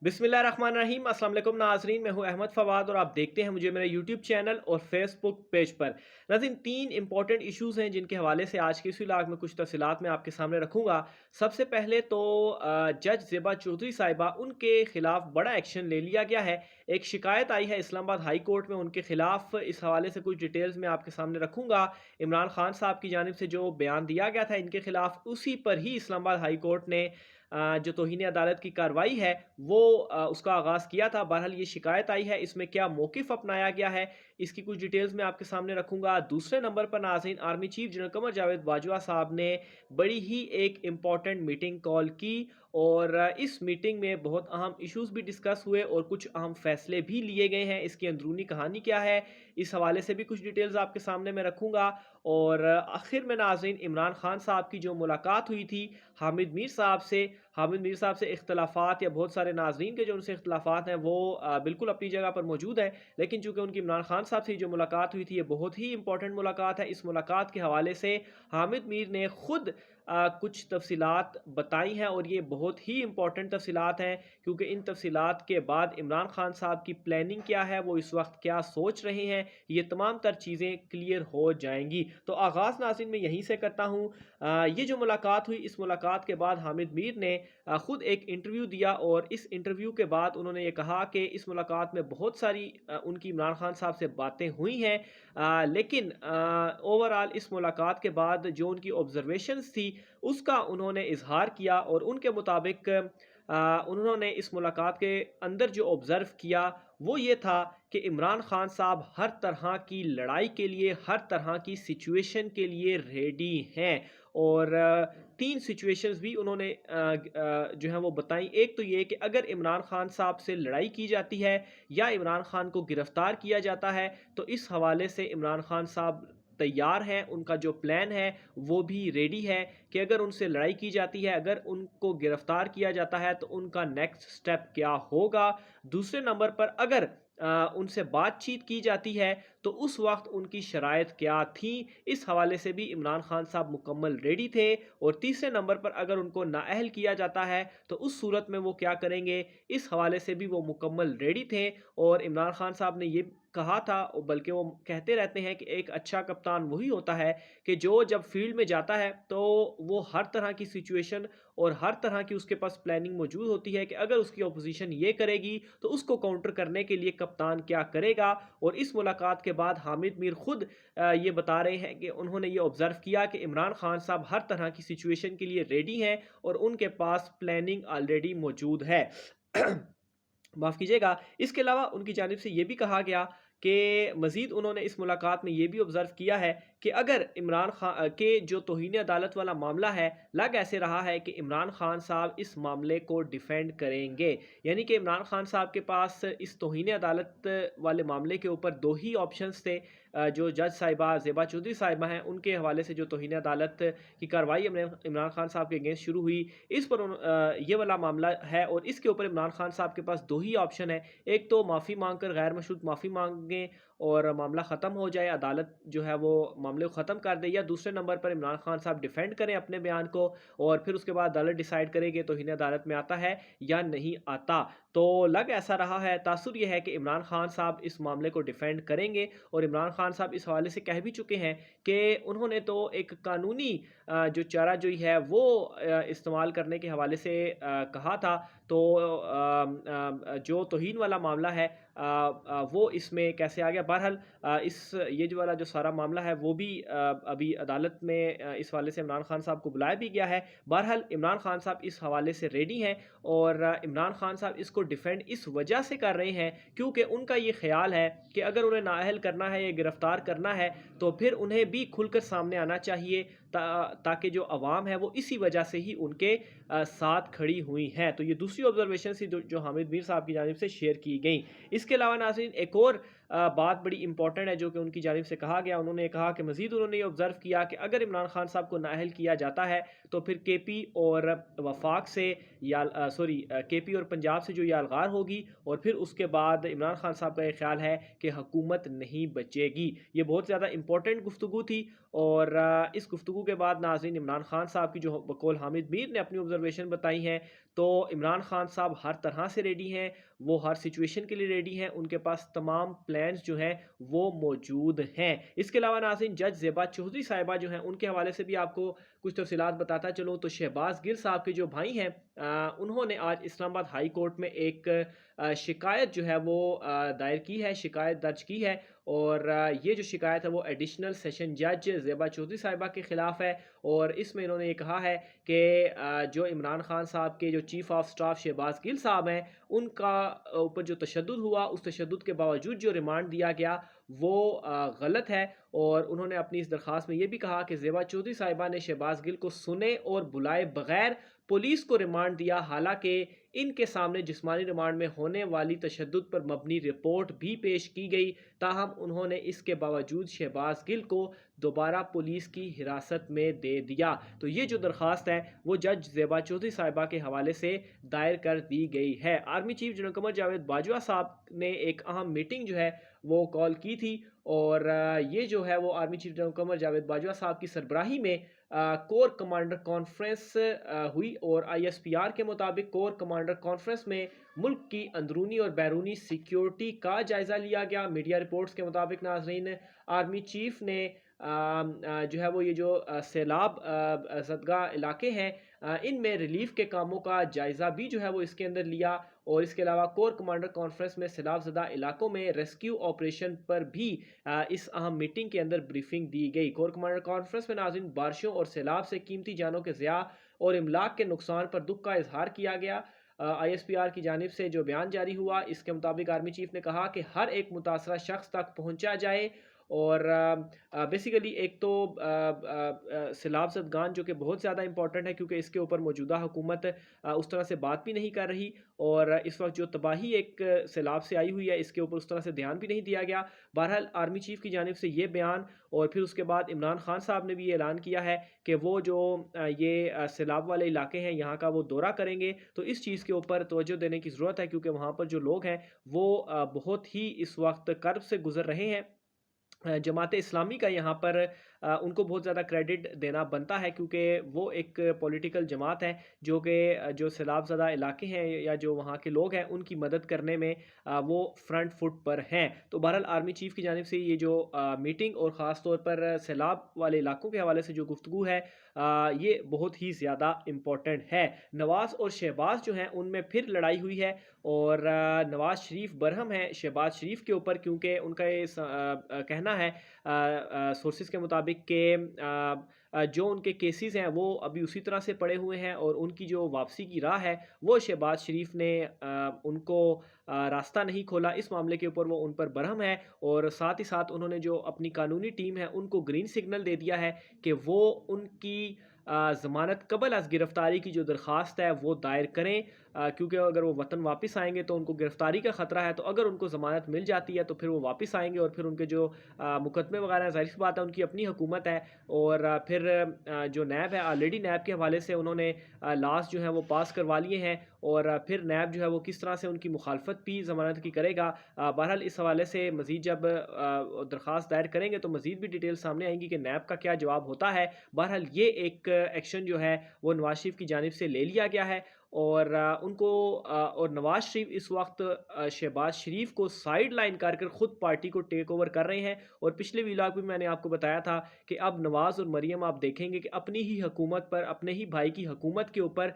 बिस्मिल्लाहिर्रहमानिर्रहीम। अस्सलाम वालेकुम नाज़रीन, मैं हूं अहमद फवाद और आप देखते हैं मुझे मेरे यूट्यूब चैनल और फेसबुक पेज पर। नाज़रीन, तीन इंपॉर्टेंट इश्यूज़ हैं जिनके हवाले से आज की इस व्लॉग में कुछ तफसीलात मैं आपके सामने रखूंगा। सबसे पहले तो जज ज़ेबा चौधरी साहिबा, उनके खिलाफ बड़ा एक्शन ले लिया गया है। एक शिकायत आई है इस्लामाबाद हाई कोर्ट में उनके खिलाफ। इस हवाले से कुछ डिटेल्स मैं आपके सामने रखूंगा। इमरान खान साहब की जानिब से जो बयान दिया गया था इनके खिलाफ, उसी पर ही इस्लामाबाद हाई कोर्ट ने जो तौहीन अदालत की कार्रवाई है वो उसका आगाज़ किया था। बहरहाल ये शिकायत आई है, इसमें क्या मौक़िफ़ अपनाया गया है, इसकी कुछ डिटेल्स मैं आपके सामने रखूँगा। दूसरे नंबर पर नाज़रीन, army chief general Qamar Javed Bajwa साहब ने बड़ी ही एक इम्पॉर्टेंट मीटिंग कॉल की और इस मीटिंग में बहुत अहम इश्यूज़ भी डिस्कस हुए और कुछ अहम फ़ैसले भी लिए गए हैं। इसकी अंदरूनी कहानी क्या है, इस हवाले से भी कुछ डिटेल्स आपके सामने मैं रखूँगा। और आखिर में नाज़रीन, इमरान खान साहब की जो मुलाकात हुई थी हामिद मीर साहब से, हामिद मीर साहब से इख्तलाफात या बहुत सारे नाज़रीन के जो उनसे इख्तलाफात हैं वो बिल्कुल अपनी जगह पर मौजूद हैं। लेकिन चूँकि उनकी इमरान खान साहब से जो मुलाकात हुई थी ये बहुत ही इंपॉर्टेंट मुलाकात है। इस मुलाकात के हवाले से हामिद मीर ने खुद कुछ तफसीलात बताई हैं और ये बहुत ही इंपॉर्टेंट तफसीलात हैं, क्योंकि इन तफसीलात के बाद इमरान खान साहब की प्लानिंग क्या है, वो इस वक्त क्या सोच रहे हैं, ये तमाम तर चीज़ें क्लियर हो जाएंगी। तो आगाज़ नाज़रीन मैं यहीं से करता हूँ। ये जो मुलाकात हुई, इस मुलाकात के बाद हामिद मीर ने खुद एक इंटरव्यू दिया और इस इंटरव्यू के बाद उन्होंने ये कहा कि इस मुलाकात में बहुत सारी उनकी इमरान खान साहब से बातें हुई हैं, लेकिन ओवरऑल इस मुलाकात के बाद जो उनकी ऑब्जर्वेशंस थी उसका उन्होंने इजहार किया और उनके मुताबिक उन्होंने इस मुलाकात के अंदर जो ऑब्ज़र्व किया वो ये था कि इमरान खान साहब हर तरह की लड़ाई के लिए, हर तरह की सिचुएशन के लिए रेडी हैं। और तीन सिचुएशंस भी उन्होंने जो है वो बताई। एक तो ये कि अगर इमरान खान साहब से लड़ाई की जाती है या इमरान खान को गिरफ्तार किया जाता है तो इस हवाले से इमरान खान साहब तैयार हैं, उनका जो प्लान है वो भी रेडी है कि अगर उनसे लड़ाई की जाती है, अगर उनको गिरफ्तार किया जाता है तो उनका नेक्स्ट स्टेप क्या होगा। दूसरे नंबर पर अगर उनसे बातचीत की जाती है तो उस वक्त उनकी शराइत क्या थी, इस हवाले से भी इमरान खान साहब मुकम्मल रेडी थे। और तीसरे नंबर पर अगर उनको नाअहल किया जाता है तो उस सूरत में वो क्या करेंगे, इस हवाले से भी वो मुकम्मल रेडी थे। और इमरान खान साहब ने ये कहा था, और बल्कि वो कहते रहते हैं कि एक अच्छा कप्तान वही होता है कि जो जब फील्ड में जाता है तो वो हर तरह की सिचुएशन और हर तरह की उसके पास प्लानिंग मौजूद होती है कि अगर उसकी अपोजिशन ये करेगी तो उसको काउंटर करने के लिए कप्तान क्या करेगा। और इस मुलाकात के बाद हामिद मीर खुद ये बता रहे हैं कि उन्होंने ये ऑब्जर्व किया कि इमरान खान साहब हर तरह की सिचुएशन के लिए रेडी हैं और उनके पास प्लानिंग ऑलरेडी मौजूद है। माफ़ कीजिएगा। इसके अलावा उनकी जानिब से ये भी कहा गया कि मज़ीद उन्होंने इस मुलाकात में ये भी ऑब्ज़र्व किया है कि अगर इमरान खान के जो तौहीन अदालत वाला मामला है, लग ऐसे रहा है कि इमरान खान साहब इस मामले को डिफेंड करेंगे। यानी कि इमरान खान साहब के पास इस तौहीन अदालत वाले मामले के ऊपर दो ही ऑप्शंस थे। जो जज साहिबा ज़ेबा चौधरी साहिबा हैं उनके हवाले से जो तौहीन अदालत की कार्रवाई इमरान खान साहब के अगेंस्ट शुरू हुई, इस पर ये वाला मामला है और इसके ऊपर इमरान खान साहब के पास दो ही ऑप्शन है। एक तो माफ़ी मांग कर गैर मशरूत माफ़ी मांगें और मामला ख़त्म हो जाए, अदालत जो है वो मामले को ख़त्म कर दे, या दूसरे नंबर पर इमरान खान साहब डिफेंड करें अपने बयान को और फिर उसके बाद अदालत डिसाइड करेगी तौहीन अदालत में आता है या नहीं आता। तो लग ऐसा रहा है, तासुर ये है कि इमरान खान साहब इस मामले को डिफेंड करेंगे और इमरान खान साहब इस हवाले से कह भी चुके हैं कि उन्होंने तो एक कानूनी जो चाराजोई है वो इस्तेमाल करने के हवाले से कहा था। तो जो तौहीन वाला मामला है वो इसमें कैसे आ गया। बहरहाल इस ये जो वाला जो सारा मामला है वो भी अभी अदालत में इस हवाले से इमरान खान साहब को बुलाया भी गया है। बहरहाल इमरान खान साहब इस हवाले से रेडी हैं और इमरान खान साहब इसको डिफेंड इस वजह से कर रहे हैं क्योंकि उनका ये ख्याल है कि अगर उन्हें नाअहल करना है या गिरफ्तार करना है तो फिर उन्हें भी खुलकर सामने आना चाहिए, ताकि जो अवाम है वो इसी वजह से ही उनके साथ खड़ी हुई हैं। तो ये दूसरी ऑब्जर्वेशन थी जो हामिद मीर साहब की जानिब से शेयर की गई। इसके अलावा नाज़रीन एक और बात बड़ी इंपॉर्टेंट है जो कि उनकी जानिब से कहा गया। उन्होंने कहा कि मज़ीद उन्होंने ये ऑब्ज़र्व किया कि अगर इमरान खान साहब को नाअहल किया जाता है तो फिर केपी और वफाक से या केपी और पंजाब से जो ये अलगार होगी और फिर उसके बाद इमरान खान साहब का ये ख्याल है कि हुकूमत नहीं बचेगी। ये बहुत ज़्यादा इंपॉर्टेंट गुफ्तगू थी और इस गुफ्तगू के बाद नाज़रीन इमरान खान साहब की जो बकौल हामिद मीर ने अपनी ऑब्जर्वेशन बताई हैं تو عمران خان صاحب ہر طرح سے ریڈی ہیں، وہ ہر سچویشن کے لیے ریڈی ہیں، ان کے پاس تمام پلانز جو ہیں وہ موجود ہیں۔ اس کے علاوہ ناظرین جج زیبا چودھری صاحبہ جو ہیں ان کے حوالے سے بھی آپ کو کچھ تفصیلات بتاتا چلوں تو شہباز گل صاحب کے جو بھائی ہیں انہوں نے آج اسلام آباد ہائی کورٹ میں ایک شکایت جو ہے وہ دائر کی ہے، شکایت درج کی ہے، اور یہ جو شکایت ہے وہ ایڈیشنل سیشن جج زیبا چودھری صاحبہ کے خلاف ہے، اور اس میں انہوں نے یہ کہا ہے کہ جو عمران خان صاحب کے جو چیف آف سٹاف شہباز گل صاحب ہیں ان کا اوپر جو تشدد ہوا، اس تشدد کے باوجود جو ریمانڈ دیا گیا وہ غلط ہے، اور انہوں نے اپنی اس درخواست میں یہ بھی کہا کہ زیبا چودھری صاحبہ نے شہباز گل کو سنے اور بلائے بغیر پولیس کو ریمانڈ دیا، حالانکہ ان کے سامنے جسمانی ریمانڈ میں ہونے والی تشدد پر مبنی رپورٹ بھی پیش کی گئی، تاہم انہوں نے اس کے باوجود شہباز گل کو دوبارہ پولیس کی حراست میں دے دیا۔ تو یہ جو درخواست ہے وہ جج زیبا چودھری صاحبہ کے حوالے سے دائر کر دی گئی ہے۔ Army chief general Qamar Javed Bajwa صاحب نے ایک اہم میٹنگ جو ہے وہ کال کی تھی، اور یہ جو ہے وہ army chief general Qamar Javed Bajwa صاحب کی سربراہی میں کور کمانڈر کانفرنس ہوئی، اور آئی ایس پی آر کے مطابق کور کمانڈر کانفرنس میں ملک کی اندرونی اور بیرونی سیکیورٹی کا جائزہ لیا گیا۔ میڈیا رپورٹس کے مطابق ناظرین آرمی چیف نے جو ہے وہ یہ جو سیلاب زدگاہ علاقے ہیں ان میں ریلیف کے کاموں کا جائزہ بھی جو ہے وہ اس کے اندر لیا، اور اس کے علاوہ کور کمانڈر کانفرنس میں سیلاب زدہ علاقوں میں ریسکیو آپریشن پر بھی اس اہم میٹنگ کے اندر بریفنگ دی گئی۔ کور کمانڈر کانفرنس میں ناظرین بارشوں اور سیلاب سے قیمتی جانوں کے ضیاع اور املاک کے نقصان پر دکھ کا اظہار کیا گیا۔ آئی ایس پی آر کی جانب سے جو بیان جاری ہوا اس کے مطابق آرمی چیف نے کہا کہ ہر ایک متاثرہ شخص تک پہنچا جائے، اور بیسیکلی ایک تو سیلاب زدگان جو کہ بہت زیادہ امپورٹنٹ ہے کیونکہ اس کے اوپر موجودہ حکومت اس طرح سے بات بھی نہیں کر رہی، اور اس وقت جو تباہی ایک سیلاب سے آئی ہوئی ہے اس کے اوپر اس طرح سے دھیان بھی نہیں دیا گیا۔ بہرحال آرمی چیف کی جانب سے یہ بیان، اور پھر اس کے بعد عمران خان صاحب نے بھی یہ اعلان کیا ہے کہ وہ جو یہ سیلاب والے علاقے ہیں یہاں کا وہ دورہ کریں گے، تو اس چیز کے اوپر توجہ دینے کی ضرورت ہے کیونکہ وہاں پر جو لوگ ہیں وہ بہت ہی اس وقت کرب سے گزر رہے ہیں۔ جماعت اسلامی کا یہاں پر ان کو بہت زیادہ کریڈٹ دینا بنتا ہے کیونکہ وہ ایک پولیٹیکل جماعت ہے جو کہ جو سیلاب زدہ علاقے ہیں یا جو وہاں کے لوگ ہیں ان کی مدد کرنے میں وہ فرنٹ فٹ پر ہیں۔ تو بہرحال آرمی چیف کی جانب سے یہ جو میٹنگ اور خاص طور پر سیلاب والے علاقوں کے حوالے سے جو گفتگو ہے یہ بہت ہی زیادہ امپورٹنٹ ہے۔ نواز اور شہباز جو ہیں ان میں پھر لڑائی ہوئی ہے، اور نواز شریف برہم ہیں شہباز شریف کے اوپر کیونکہ ان کا یہ کہنا ہے سورسز کے مطابق کہ جو ان کے کیسز ہیں وہ ابھی اسی طرح سے پڑے ہوئے ہیں، اور ان کی جو واپسی کی راہ ہے وہ شہباز شریف نے ان کو راستہ نہیں کھولا، اس معاملے کے اوپر وہ ان پر برہم ہے، اور ساتھ ہی ساتھ انہوں نے جو اپنی قانونی ٹیم ہے ان کو گرین سگنل دے دیا ہے کہ وہ ان کی ضمانت قبل از گرفتاری کی جو درخواست ہے وہ دائر کریں، کیونکہ اگر وہ وطن واپس آئیں گے تو ان کو گرفتاری کا خطرہ ہے، تو اگر ان کو ضمانت مل جاتی ہے تو پھر وہ واپس آئیں گے، اور پھر ان کے جو مقدمے وغیرہ ظاہر سی بات ہے ان کی اپنی حکومت ہے، اور پھر جو نیب ہے آلریڈی نیب کے حوالے سے انہوں نے لاس جو ہیں وہ پاس کروا لیے ہیں، اور پھر نیب جو ہے وہ کس طرح سے ان کی مخالفت بھی ضمانت کی کرے گا۔ بہرحال اس حوالے سے مزید جب درخواست دائر کریں گے تو مزید بھی ڈیٹیل سامنے آئیں گی کہ نیب کا کیا جواب ہوتا ہے۔ بہرحال یہ ایک ایکشن جو ہے وہ نواز شریف کی جانب سے لے لیا گیا ہے، اور ان کو اور نواز شریف اس وقت شہباز شریف کو سائیڈ لائن کر کر خود پارٹی کو ٹیک اوور کر رہے ہیں، اور پچھلے ویلاگ بھی میں نے آپ کو بتایا تھا کہ اب نواز اور مریم آپ دیکھیں گے کہ اپنی ہی حکومت پر، اپنے ہی بھائی کی حکومت کے اوپر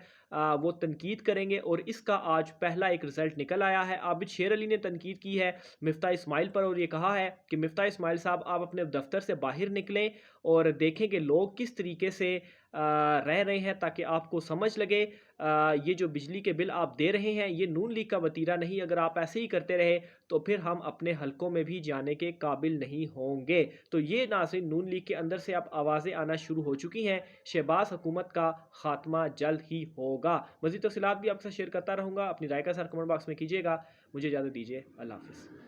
وہ تنقید کریں گے، اور اس کا آج پہلا ایک رزلٹ نکل آیا ہے۔ عابد شیر علی نے تنقید کی ہے مفتاح اسماعیل پر، اور یہ کہا ہے کہ مفتاح اسماعیل صاحب آپ اپنے دفتر سے باہر نکلیں اور دیکھیں کہ لوگ کس طریقے سے رہ رہے ہیں تاکہ آپ کو سمجھ لگے یہ جو بجلی کے بل آپ دے رہے ہیں یہ نون لیگ کا وتیرہ نہیں، اگر آپ ایسے ہی کرتے رہے تو پھر ہم اپنے حلقوں میں بھی جانے کے قابل نہیں ہوں گے۔ تو یہ ناظرین نون لیگ کے اندر سے اب آوازیں آنا شروع ہو چکی ہیں، شہباز حکومت کا خاتمہ جلد ہی ہوگا۔ مزید تفصیلات بھی آپ سے شیئر کرتا رہوں گا، اپنی رائے کا اظہار کمنٹ باکس میں کیجیے گا۔ مجھے اجازت دیجیے، اللہ حافظ۔